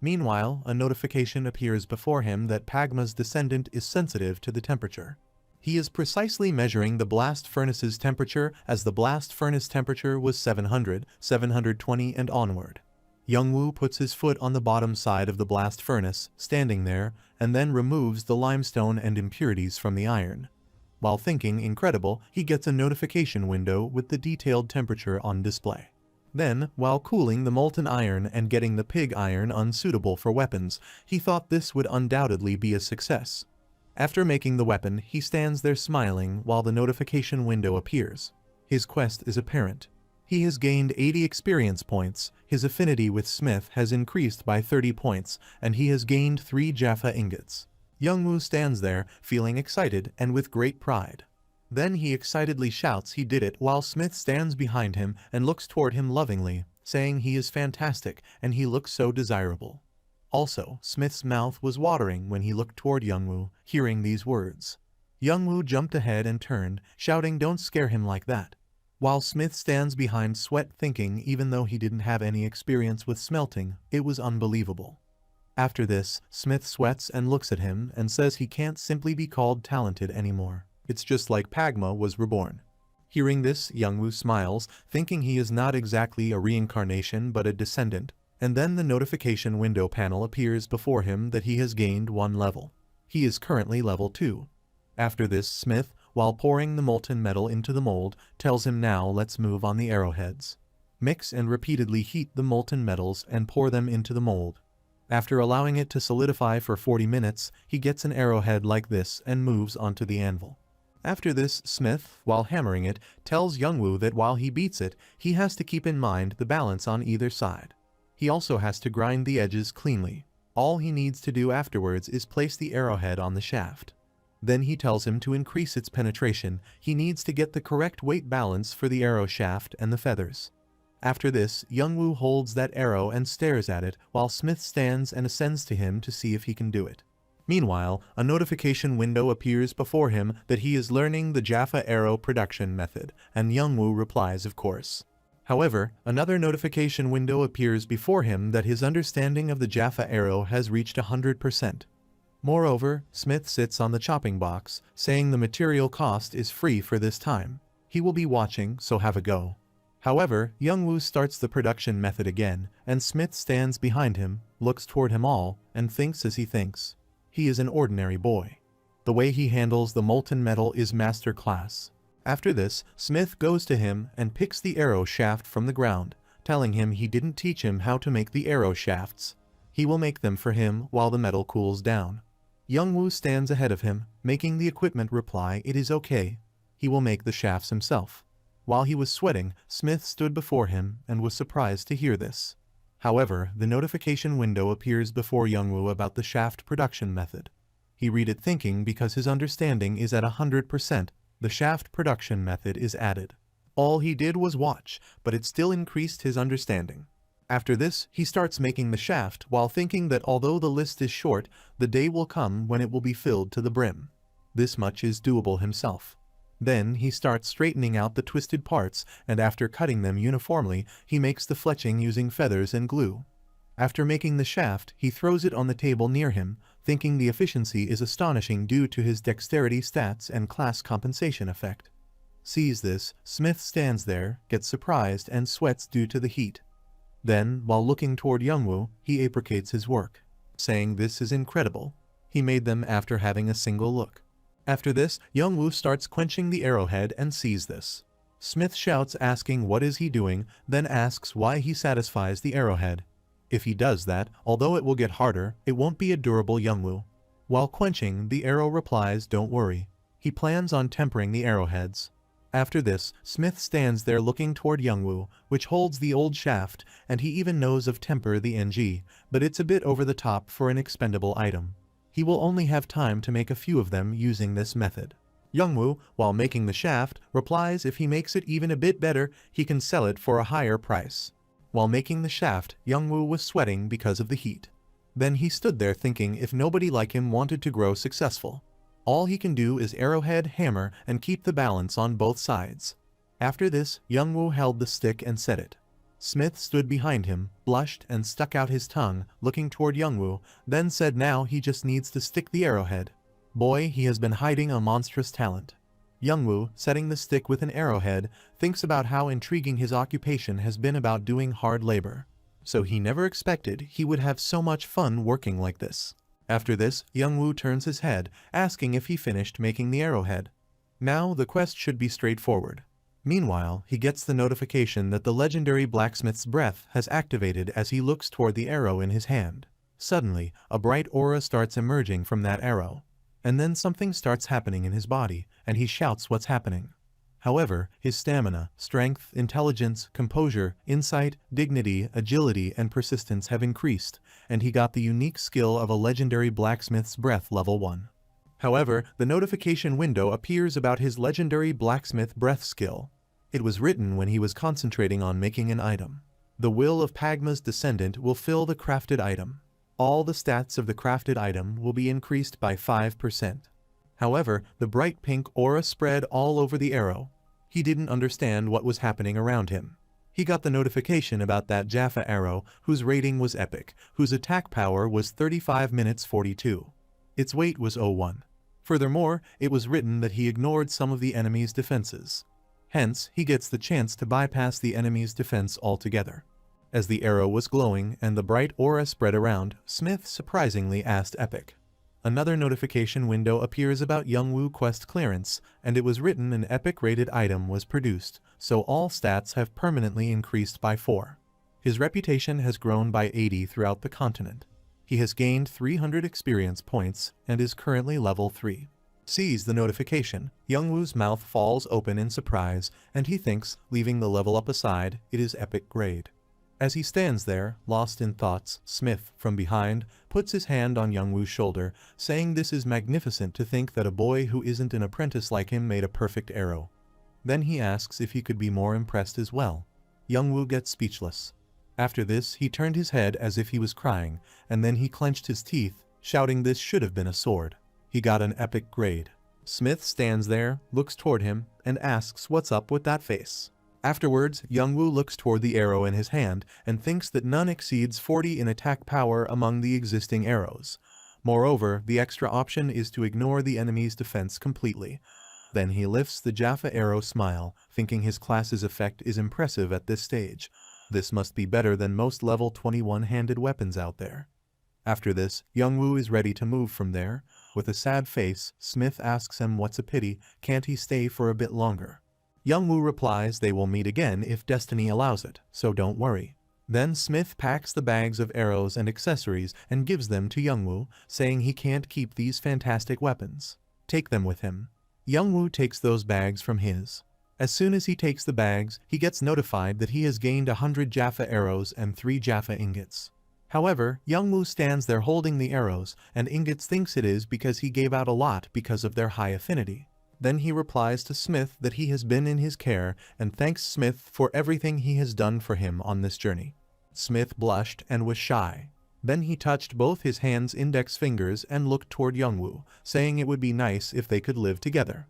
Meanwhile, a notification appears before him that Pagma's descendant is sensitive to the temperature. He is precisely measuring the blast furnace's temperature as the blast furnace temperature was 700, 720 and onward. Youngwoo puts his foot on the bottom side of the blast furnace, standing there, and then removes the limestone and impurities from the iron. While thinking incredible, he gets a notification window with the detailed temperature on display. Then, while cooling the molten iron and getting the pig iron unsuitable for weapons, he thought this would undoubtedly be a success. After making the weapon, he stands there smiling while the notification window appears. His quest is apparent. He has gained 80 experience points, his affinity with Smith has increased by 30 points, and he has gained 3 Jaffa ingots. Youngwoo stands there, feeling excited and with great pride. Then he excitedly shouts he did it while Smith stands behind him and looks toward him lovingly, saying he is fantastic and he looks so desirable. Also, Smith's mouth was watering when he looked toward Youngwoo, hearing these words. Youngwoo jumped ahead and turned, shouting don't scare him like that. While Smith stands behind Sweat thinking even though he didn't have any experience with smelting, it was unbelievable. After this, Smith sweats and looks at him and says he can't simply be called talented anymore. It's just like Pagma was reborn. Hearing this, Youngwoo smiles, thinking he is not exactly a reincarnation but a descendant, and then the notification window panel appears before him that he has gained 1 level. He is currently level 2. After this, Smith, while pouring the molten metal into the mold, tells him now let's move on the arrowheads. Mix and repeatedly heat the molten metals and pour them into the mold. After allowing it to solidify for 40 minutes, he gets an arrowhead like this and moves onto the anvil. After this, Smith, while hammering it, tells Youngwoo that while he beats it, he has to keep in mind the balance on either side. He also has to grind the edges cleanly. All he needs to do afterwards is place the arrowhead on the shaft. Then he tells him to increase its penetration, he needs to get the correct weight balance for the arrow shaft and the feathers. After this, Youngwoo holds that arrow and stares at it while Smith stands and ascends to him to see if he can do it. Meanwhile, a notification window appears before him that he is learning the Jaffa arrow production method, and Youngwoo replies of course. However, another notification window appears before him that his understanding of the Jaffa arrow has reached 100%. Moreover, Smith sits on the chopping box, saying the material cost is free for this time. He will be watching, so have a go. However, Youngwoo starts the production method again, and Smith stands behind him, looks toward him all, and thinks as he thinks. He is an ordinary boy. The way he handles the molten metal is master class. After this, Smith goes to him and picks the arrow shaft from the ground, telling him he didn't teach him how to make the arrow shafts. He will make them for him while the metal cools down. Youngwoo stands ahead of him, making the equipment reply it is okay. He will make the shafts himself. While he was sweating, Smith stood before him and was surprised to hear this. However, the notification window appears before Youngwoo about the shaft production method. He read it thinking because his understanding is at 100%, the shaft production method is added. All he did was watch, but it still increased his understanding. After this, he starts making the shaft while thinking that although the list is short, the day will come when it will be filled to the brim. This much is doable himself. Then he starts straightening out the twisted parts, and after cutting them uniformly, he makes the fletching using feathers and glue. After making the shaft, he throws it on the table near him, thinking the efficiency is astonishing due to his dexterity stats and class compensation effect. Sees this, Smith stands there, gets surprised and sweats due to the heat. Then, while looking toward Youngwoo, he appreciates his work, saying this is incredible. He made them after having a single look. After this, Youngwoo starts quenching the arrowhead and sees this. Smith shouts asking what is he doing, then asks why he satisfies the arrowhead. If he does that, although it will get harder, it won't be a durable Youngwoo. While quenching, the arrow replies don't worry. He plans on tempering the arrowheads. After this, Smith stands there looking toward Youngwoo, which holds the old shaft, and he even knows of temper the NG, but it's a bit over the top for an expendable item. He will only have time to make a few of them using this method. Youngwoo, while making the shaft, replies if he makes it even a bit better, he can sell it for a higher price. While making the shaft, Youngwoo was sweating because of the heat. Then he stood there thinking if nobody like him wanted to grow successful. All he can do is arrowhead, hammer, and keep the balance on both sides. After this, Youngwoo held the stick and set it. Smith stood behind him, blushed and stuck out his tongue, looking toward Youngwoo, then said now he just needs to stick the arrowhead. Boy, he has been hiding a monstrous talent. Youngwoo, setting the stick with an arrowhead, thinks about how intriguing his occupation has been about doing hard labor. So he never expected he would have so much fun working like this. After this, Youngwoo turns his head, asking if he finished making the arrowhead. Now the quest should be straightforward. Meanwhile, he gets the notification that the legendary blacksmith's breath has activated as he looks toward the arrow in his hand. Suddenly, a bright aura starts emerging from that arrow. And then something starts happening in his body, and he shouts what's happening. However, his stamina, strength, intelligence, composure, insight, dignity, agility, and persistence have increased, and he got the unique skill of a legendary blacksmith's breath level 1. However, the notification window appears about his legendary blacksmith breath skill. It was written when he was concentrating on making an item. The will of Pagma's descendant will fill the crafted item. All the stats of the crafted item will be increased by 5%. However, the bright pink aura spread all over the arrow. He didn't understand what was happening around him. He got the notification about that Jaffa arrow, whose rating was epic, whose attack power was 35 minutes 42. Its weight was 01. Furthermore, it was written that he ignored some of the enemy's defenses. Hence, he gets the chance to bypass the enemy's defense altogether. As the arrow was glowing and the bright aura spread around, Smith surprisingly asked Epic. Another notification window appears about Youngwoo quest clearance, and it was written an epic-rated item was produced, so all stats have permanently increased by 4. His reputation has grown by 80 throughout the continent. He has gained 300 experience points and is currently level 3. Sees the notification, Youngwoo's mouth falls open in surprise, and he thinks, leaving the level up aside, it is epic grade. As he stands there, lost in thoughts, Smith, from behind, puts his hand on Youngwoo's shoulder, saying this is magnificent to think that a boy who isn't an apprentice like him made a perfect arrow. Then he asks if he could be more impressed as well. Youngwoo gets speechless. After this, he turned his head as if he was crying, and then he clenched his teeth, shouting this should have been a sword. He got an epic grade. Smith stands there, looks toward him, and asks what's up with that face. Afterwards, Youngwoo looks toward the arrow in his hand and thinks that none exceeds 40 in attack power among the existing arrows. Moreover, the extra option is to ignore the enemy's defense completely. Then he lifts the Jaffa arrow smile, thinking his class's effect is impressive at this stage. This must be better than most level 21 handed weapons out there. After this, Youngwoo is ready to move from there. With a sad face, Smith asks him what's a pity, can't he stay for a bit longer? Youngwoo replies they will meet again if destiny allows it, so don't worry. Then Smith packs the bags of arrows and accessories and gives them to Youngwoo, saying he can't keep these fantastic weapons. Take them with him. Youngwoo takes those bags from his. As soon as he takes the bags, he gets notified that he has gained 100 Jaffa arrows and 3 Jaffa ingots. However, Youngwoo stands there holding the arrows, and ingots thinks it is because he gave out a lot because of their high affinity. Then he replies to Smith that he has been in his care and thanks Smith for everything he has done for him on this journey. Smith blushed and was shy. Then he touched both his hands' index fingers and looked toward Youngwoo, saying it would be nice if they could live together.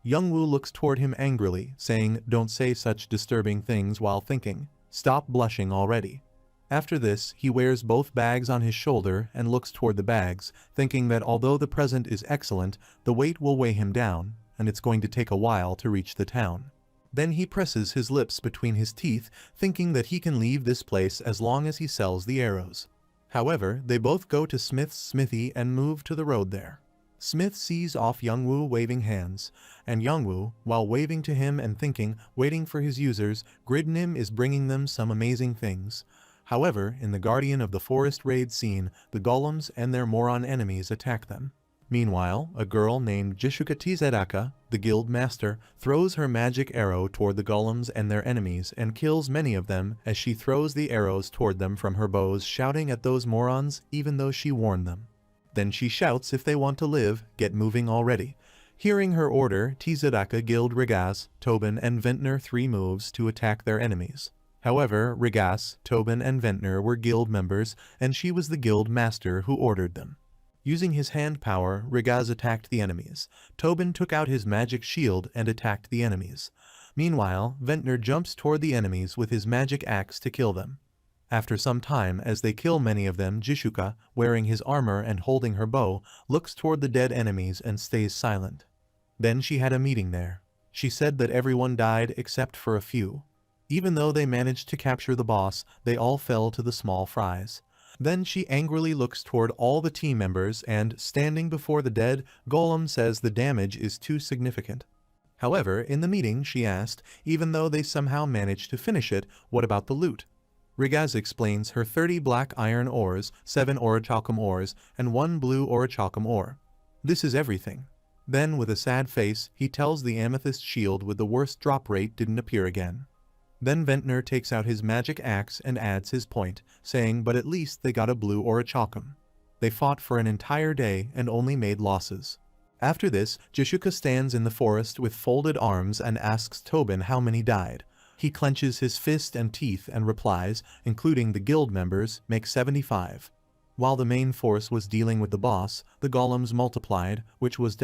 Youngwoo looks toward him angrily, saying, "Don't say such disturbing things," while thinking, "Stop blushing already." After this, he wears both bags on his shoulder and looks toward the bags, thinking that although the present is excellent, the weight will weigh him down, and it's going to take a while to reach the town. Then he presses his lips between his teeth, thinking that he can leave this place as long as he sells the arrows. However, they both go to Smith's smithy and move to the road there. Smith sees off Youngwoo waving hands, and Youngwoo, while waving to him and thinking, waiting for his users, Gridnim is bringing them some amazing things. However, in the Guardian of the Forest raid scene, the golems and their moron enemies attack them. Meanwhile, a girl named Jishuka Tizedaka, the guild master, throws her magic arrow toward the golems and their enemies and kills many of them as she throws the arrows toward them from her bows, shouting at those morons even though she warned them. Then she shouts if they want to live, get moving already. Hearing her order, Tizedaka guild Regaz, Tobin and Ventnor 3 moves to attack their enemies. However, Regaz, Tobin and Ventnor were guild members and she was the guild master who ordered them. Using his hand power, Regaz attacked the enemies. Tobin took out his magic shield and attacked the enemies. Meanwhile, Ventnor jumps toward the enemies with his magic axe to kill them. After some time, as they kill many of them, Jishuka, wearing his armor and holding her bow, looks toward the dead enemies and stays silent. Then she had a meeting there. She said that everyone died except for a few. Even though they managed to capture the boss, they all fell to the small fries. Then she angrily looks toward all the team members and, standing before the dead, Golem says the damage is too significant. However, in the meeting she asked, even though they somehow managed to finish it, what about the loot? Regaz explains her 30 black iron ores, 7 orichalcum ores, and 1 blue orichalcum ore. This is everything. Then, with a sad face, he tells the amethyst shield with the worst drop rate didn't appear again. Then Ventnor takes out his magic axe and adds his point, saying but at least they got a blue orichalcum. They fought for an entire day and only made losses. After this, Jishuka stands in the forest with folded arms and asks Tobin how many died. He clenches his fist and teeth and replies, including the guild members, make 75. While the main force was dealing with the boss, the golems multiplied, which was